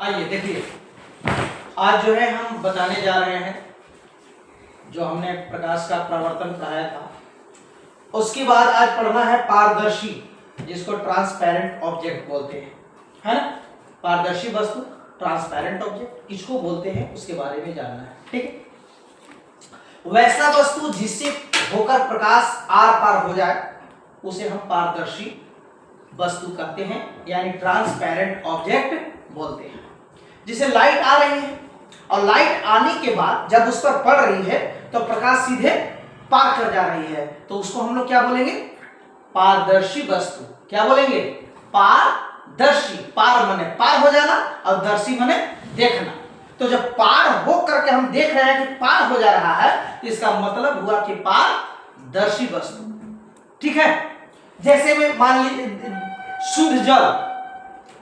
आइए देखिए, आज जो है हम बताने जा रहे हैं जो हमने प्रकाश का प्रवर्तन पढ़ाया था, उसके बाद आज पढ़ना है पारदर्शी, जिसको ट्रांसपेरेंट ऑब्जेक्ट बोलते हैं, है ना। पारदर्शी वस्तु, ट्रांसपेरेंट ऑब्जेक्ट किसको बोलते हैं उसके बारे में जानना है, ठीक है। वैसा वस्तु जिससे होकर प्रकाश आर पार हो जाए उसे हम पारदर्शी वस्तु कहते हैं, यानी ट्रांसपेरेंट ऑब्जेक्ट बोलते हैं। जिसे लाइट आ रही है और लाइट आने के बाद जब उस पर पड़ रही है तो प्रकाश सीधे पार कर जा रही है, तो उसको हम लोग क्या बोलेंगे? पारदर्शी वस्तु। क्या बोलेंगे? पारदर्शी। पार माने पार हो जाना और दर्शी माने देखना। तो जब पार हो करके हम देख रहे हैं कि पार हो जा रहा है तो इसका मतलब हुआ कि पारदर्शी वस्तु, ठीक है। जैसे में मान लीजिए शुद्ध जल,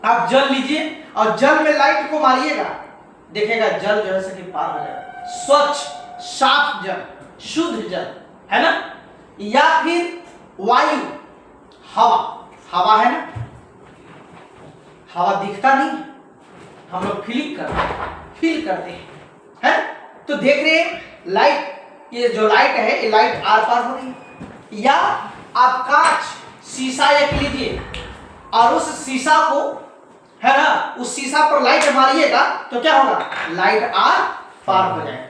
आप जल लीजिए और जल में लाइट को मारिएगा, देखेगा जल जो है कि पार हो जाएगा। स्वच्छ साफ जल, शुद्ध जल, है ना। या फिर वायु, हवा, हवा है ना, हवा दिखता नहीं, हम लोग फील करते हैं, है। तो देख रहे हैं लाइट, ये जो लाइट है ये लाइट आर पार हो रही है। या आप कांच, शीशा एक लीजिए और उस शीशा को, है ना, उस शीशा पर लाइट मारिएगा तो क्या होगा? लाइट आर पार हो जाएगा।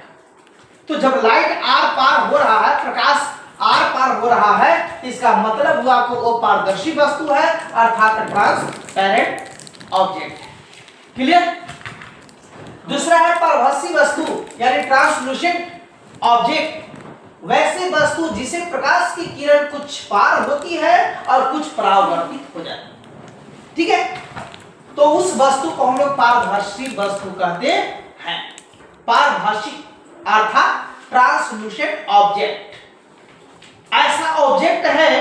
तो जब लाइट आर पार हो रहा है, प्रकाश आर पार हो रहा है, इसका मतलब हुआ कि वो पारदर्शी वस्तु है, अर्थात ट्रांसपेरेंट ऑब्जेक्ट है। क्लियर? दूसरा है पारभासी वस्तु, यानी ट्रांसलूसेंट ऑब्जेक्ट। वैसे वस्तु जिसे प्रकाश की किरण कुछ पार होती है और कुछ परावर्तित हो जाती है, ठीक है। तो उस वस्तु को हम लोग पारभासी वस्तु कहते हैं। पारभासी अर्थात ट्रांसलूसेंट ऑब्जेक्ट ऐसा ऑब्जेक्ट है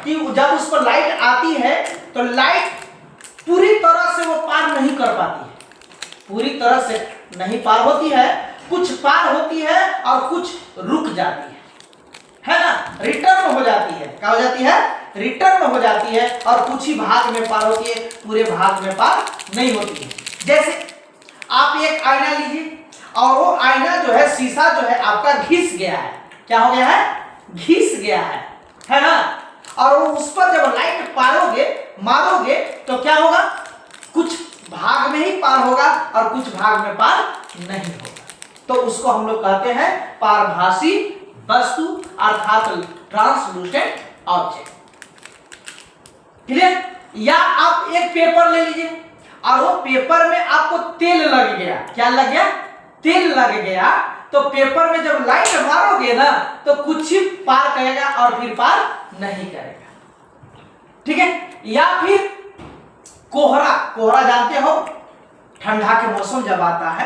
कि जब उस पर लाइट आती है तो लाइट पूरी तरह से वो पार नहीं कर पाती है, पूरी तरह से नहीं पार होती है, कुछ पार होती है और कुछ रुक जाती है ना, रिटर्न हो जाती है। क्या हो जाती है? रिटर्न हो जाती है। और कुछ ही भाग में पार होती है, पूरे भाग में पार नहीं होती है। जैसे आप एक आईना लीजिए और वो आईना जो है, शीशा जो है आपका घिस गया है। क्या हो गया है? घिस गया है ना। और वो उस पर जब लाइट मारोगे तो क्या होगा? कुछ भाग में ही पार होगा और कुछ भाग में पार नहीं होगा। तो उसको हम लोग कहते हैं पारभासी वस्तु अर्थात ट्रांसलूसेंट ऑब्जेक्ट। क्लियर? या आप एक पेपर ले लीजिए और वो पेपर में आपको तेल लग गया। क्या लग गया? तेल लग गया। तो पेपर में जब लाइट मारोगे ना तो कुछ ही पार करेगा और फिर पार नहीं करेगा, ठीक है। या फिर कोहरा जानते हो, ठंडा के मौसम जब आता है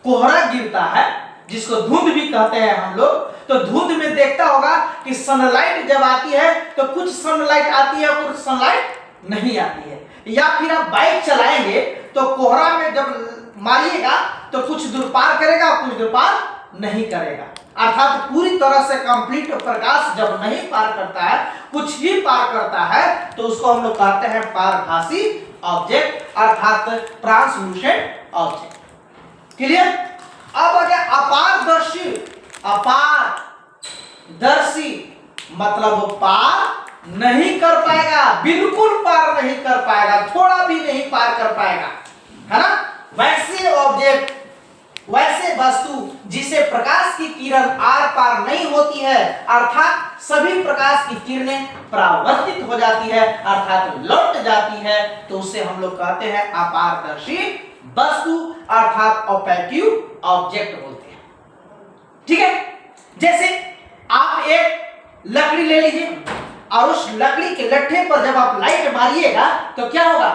कोहरा गिरता है, जिसको धुंध भी कहते हैं हम लोग। तो धुंध में देखता होगा कि सनलाइट जब आती है तो कुछ सनलाइट आती है और कुछ सनलाइट नहीं आती है। या फिर आप बाइक चलाएंगे तो कोहरा में जब मारिएगा तो कुछ दूर पार करेगा और कुछ दूर पार नहीं करेगा। अर्थात पूरी तरह से कंप्लीट प्रकाश जब नहीं पार करता है, कुछ ही पार करता है, तो उसको हम लोग कहते हैं पारभासी ऑब्जेक्ट अर्थात ट्रांसलूसेंट ऑब्जेक्ट। क्लियर? अब आ गया अपारदर्शी। अपारदर्शी मतलब वो पार नहीं कर पाएगा, बिल्कुल पार नहीं कर पाएगा, थोड़ा भी नहीं पार कर पाएगा, है ना। वैसे ऑब्जेक्ट, वैसे वस्तु जिसे प्रकाश की किरण आर पार नहीं होती है, अर्थात सभी प्रकाश की किरणें परावर्तित हो जाती है, अर्थात लौट जाती है, तो उसे हम लोग कहते हैं अपारदर्शी वस्तु अर्थात ओपेक ऑब्जेक्ट बोलते हैं, ठीक है। जैसे आप एक लकड़ी ले लीजिए और उस लकड़ी के लट्ठे पर जब आप लाइट मारिएगा तो क्या होगा?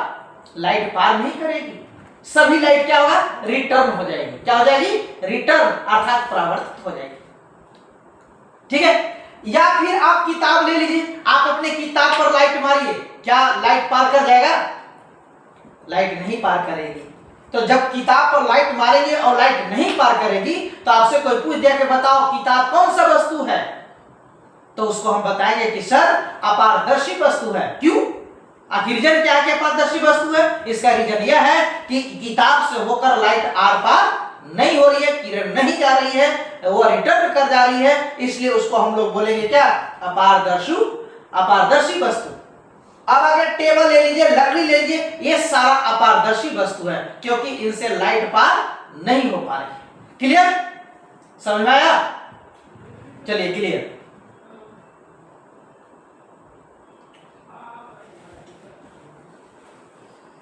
लाइट पार नहीं करेगी, सभी लाइट क्या होगा? रिटर्न हो जाएगी। क्या हो जाएगी? रिटर्न अर्थात परावर्तित हो जाएगी, ठीक है। या फिर आप किताब ले लीजिए, आप अपने किताब पर लाइट मारिए, क्या लाइट पार कर जाएगा? लाइट नहीं पार करेगी। तो जब किताब पर लाइट मारेंगे और लाइट नहीं पार करेगी तो आपसे कोई पूछ दिया कि बताओ किताब कौन सा वस्तु है, तो उसको हम बताएंगे कि सर अपारदर्शी वस्तु है। क्यों? आखिर रीजन क्या है अपारदर्शी वस्तु है? इसका रीजन यह है कि किताब से होकर लाइट आर पार नहीं हो रही है, किरण नहीं जा रही है, वो रिटर्न कर जा रही है, इसलिए उसको हम लोग बोलेंगे क्या? अपारदर्शी वस्तु। अब आगे टेबल ले लीजिए, लकड़ी ले लीजिए, ये सारा अपारदर्शी वस्तु है क्योंकि इनसे लाइट पार नहीं हो पा रही। क्लियर? समझ में आया? चलिए क्लियर।